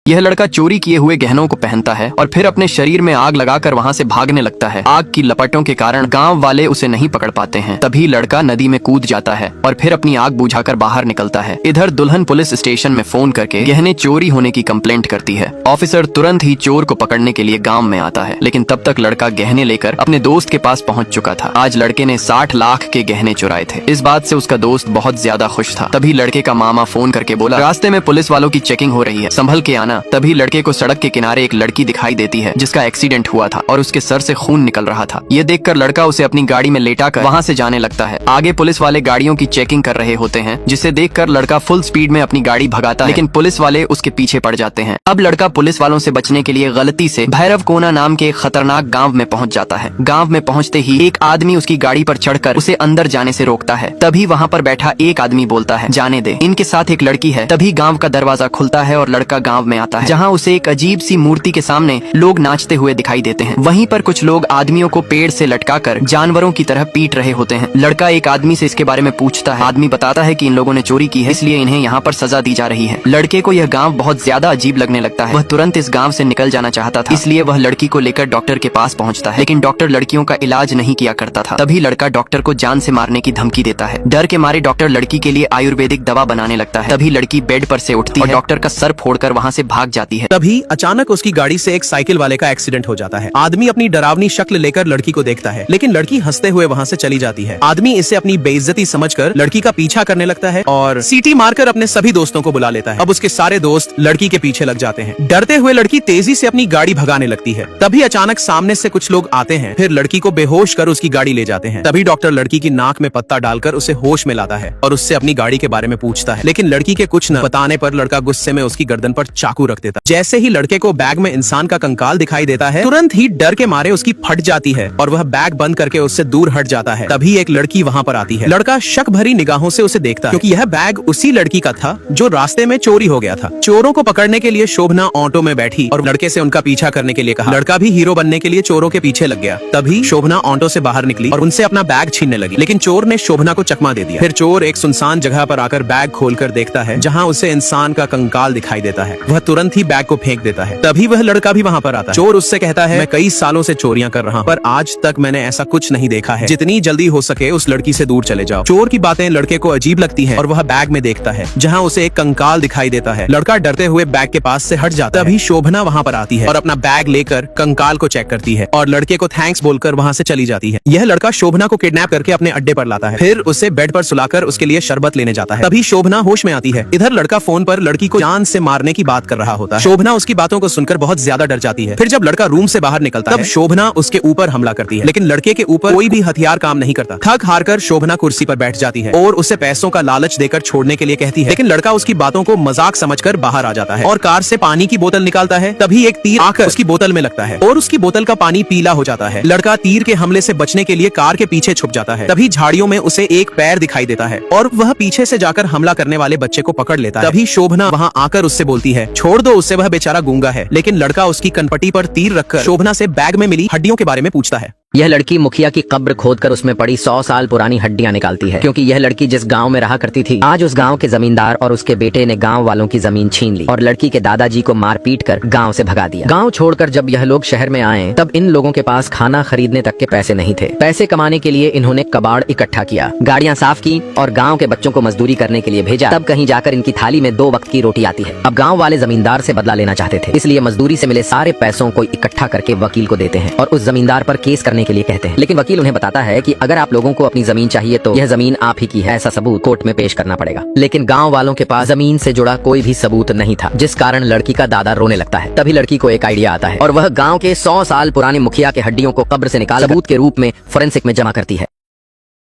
यह लड़का चोरी किए हुए गहनों को पहनता है और फिर अपने शरीर में आग लगाकर वहाँ से भागने लगता है। आग की लपटों के कारण गांव वाले उसे नहीं पकड़ पाते हैं। तभी लड़का नदी में कूद जाता है और फिर अपनी आग बुझाकर बाहर निकलता है। इधर दुल्हन पुलिस स्टेशन में फोन करके गहने चोरी होने की कंप्लेंट करती है। ऑफिसर तुरंत ही चोर को पकड़ने के लिए गाँव में आता है, लेकिन तब तक लड़का गहने लेकर अपने दोस्त के पास पहुँच चुका था। आज लड़के ने 60 लाख के गहने चुराए थे। इस बात से उसका दोस्त बहुत ज्यादा खुश था। तभी लड़के का मामा फोन करके बोला, रास्ते में पुलिस वालों की चेकिंग हो रही है, संभल के आना। तभी लड़के को सड़क के किनारे एक लड़की दिखाई देती है जिसका एक्सीडेंट हुआ था और उसके सर से खून निकल रहा था। ये देखकर लड़का उसे अपनी गाड़ी में लेटाकर वहाँ से जाने लगता है। आगे पुलिस वाले गाड़ियों की चेकिंग कर रहे होते हैं, जिसे देखकर लड़का फुल स्पीड में अपनी गाड़ी भगाता है, लेकिन पुलिस वाले उसके पीछे पड़ जाते हैं। अब लड़का पुलिस वालों से बचने के लिए गलती से भैरव कोना नाम के एक खतरनाक गाँव में पहुँच जाता है। गाँव में पहुँचते ही एक आदमी उसकी गाड़ी पर चढ़कर उसे अंदर जाने से रोकता है। तभी वहाँ पर बैठा एक आदमी बोलता है, जाने दे, इनके साथ एक लड़की है। तभी गाँव का दरवाजा खुलता है और लड़का गाँव में आता है, जहाँ उसे एक अजीब सी मूर्ति के सामने लोग नाचते हुए दिखाई देते हैं। वहीं पर कुछ लोग आदमियों को पेड़ से लटकाकर जानवरों की तरह पीट रहे होते हैं। लड़का एक आदमी से इसके बारे में पूछता है। आदमी बताता है कि इन लोगों ने चोरी की है, इसलिए इन्हें यहाँ पर सजा दी जा रही है। लड़के को यह गाँव बहुत ज्यादा अजीब लगने लगता है। वह तुरंत इस गाँव से निकल जाना चाहता था, इसलिए वह लड़की को लेकर डॉक्टर के पास पहुँचता है, लेकिन डॉक्टर लड़कियों का इलाज नहीं किया करता था। तभी लड़का डॉक्टर को जान से मारने की धमकी देता है। डर के मारे डॉक्टर लड़की के लिए आयुर्वेदिक दवा बनाने लगता है। तभी लड़की बेड पर से उठती है और डॉक्टर का सर फोड़कर वहाँ से भाग जाती है। तभी अचानक उसकी गाड़ी से एक साइकिल वाले का एक्सीडेंट हो जाता है। आदमी अपनी डरावनी शक्ल लेकर लड़की को देखता है, लेकिन लड़की हंसते हुए वहाँ से चली जाती है। आदमी इसे अपनी बेइज्जती समझकर लड़की का पीछा करने लगता है और सीटी मारकर अपने सभी दोस्तों को बुला लेता है। अब उसके सारे दोस्त लड़की के पीछे लग जाते हैं। डरते हुए लड़की तेजी से अपनी गाड़ी भगाने लगती है। तभी अचानक सामने से कुछ लोग आते हैं, फिर लड़की को बेहोश कर उसकी गाड़ी ले जाते हैं। तभी डॉक्टर लड़की की नाक में पत्ता डालकर उसे होश में लाता है और उससे अपनी गाड़ी के बारे में पूछता है, लेकिन लड़की के कुछ न बताने पर लड़का गुस्से में उसकी गर्दन पर चाकू रख देता है। जैसे ही लड़के को बैग में इंसान का कंकाल दिखाई देता है, तुरंत ही डर के मारे उसकी फट जाती है और वह बैग बंद करके उससे दूर हट जाता है। तभी एक लड़की वहाँ पर आती है। लड़का शक भरी निगाहों से उसे देखता है, क्योंकि यह बैग उसी लड़की का था जो रास्ते में चोरी हो गया था। चोरों को पकड़ने के लिए शोभना ऑटो में बैठी और लड़के से उनका पीछा करने के लिए कहा। लड़का भी हीरो बनने के लिए चोरों के पीछे लग गया। तभी शोभना ऑटो से बाहर निकली और उनसे अपना बैग छीनने लगी, लेकिन चोर ने शोभना को चकमा दे दिया। फिर चोर एक सुनसान जगह पर आकर बैग खोलकर देखता है, जहाँ उसे इंसान का कंकाल दिखाई देता है। वह तुरंत ही बैग को फेंक देता है। तभी वह लड़का भी वहाँ पर आता है। चोर उससे कहता है, मैं कई सालों से चोरियां कर रहा हूँ, पर आज तक मैंने ऐसा कुछ नहीं देखा है। जितनी जल्दी हो सके उस लड़की से दूर चले जाओ। चोर की बातें लड़के को अजीब लगती हैं और वह बैग में देखता है, जहाँ उसे एक कंकाल दिखाई देता है। लड़का डरते हुए बैग के पास से हट जाता है। तभी शोभना वहाँ पर आती है और अपना बैग लेकर कंकाल को चेक करती है और लड़के को थैंक्स बोलकर वहाँ से चली जाती है। यह लड़का शोभना को किडनैप करके अपने अड्डे पर लाता है, फिर उसे बेड पर सुलाकर उसके लिए शरबत लेने जाता है। तभी शोभना होश में आती है। इधर लड़का फोन पर लड़की को जान से मारने की बात कर रहा होता है। शोभना उसकी बातों को सुनकर बहुत ज्यादा डर जाती है। फिर जब लड़का रूम से बाहर निकलता है, तब शोभना उसके ऊपर हमला करती है, लेकिन लड़के के ऊपर कोई भी हथियार काम नहीं करता। थक हारकर शोभना कुर्सी पर बैठ जाती है और उसे पैसों का लालच देकर छोड़ने के लिए कहती है, लेकिन लड़का उसकी बातों को मजाक समझकर बाहर आ जाता है और कार से पानी की बोतल निकालता है। तभी एक तीर आकर उसकी बोतल में लगता है और उसकी बोतल का पानी पीला हो जाता है। लड़का तीर के हमले से बचने के लिए कार के पीछे छुप जाता है। तभी झाड़ियों में उसे एक पैर दिखाई देता है और वह पीछे से जाकर हमला करने वाले बच्चे को पकड़ लेता है। तभी शोभना वहाँ आकर उससे बोलती है, छोड़ दो उसे, वह बेचारा गूंगा है। लेकिन लड़का उसकी कनपटी पर तीर रखकर शोभना से बैग में मिली हड्डियों के बारे में पूछता है। यह लड़की मुखिया की कब्र खोदकर उसमें पड़ी 100 साल पुरानी हड्डियां निकालती है, क्योंकि यह लड़की जिस गांव में रहा करती थी, आज उस गांव के जमींदार और उसके बेटे ने गांव वालों की जमीन छीन ली और लड़की के दादाजी को मार पीट कर गांव से भगा दिया। गांव छोड़कर जब यह लोग शहर में आए, तब इन लोगों के पास खाना खरीदने तक के पैसे नहीं थे। पैसे कमाने के लिए इन्होंने कबाड़ इकट्ठा किया, गाड़ियां साफ की और गाँव के बच्चों को मजदूरी करने के लिए भेजा। तब कहीं जाकर इनकी थाली में 2 वक्त की रोटी आती है। अब गाँव वाले जमींदार से बदला लेना चाहते थे, इसलिए मजदूरी से मिले सारे पैसों को इकट्ठा करके वकील को देते हैं और उस जमींदार पर केस करने के लिए कहते हैं। लेकिन वकील उन्हें बताता है कि अगर आप लोगों को अपनी जमीन चाहिए तो यह जमीन आप ही की है, ऐसा सबूत कोर्ट में पेश करना पड़ेगा। लेकिन गांव वालों के पास जमीन से जुड़ा कोई भी सबूत नहीं था, जिस कारण लड़की का दादा रोने लगता है। तभी लड़की को एक आइडिया आता है और वह गांव के 100 साल पुराने मुखिया के हड्डियों को कब्र से निकाल सबूत के रूप में फोरेंसिक में जमा करती है।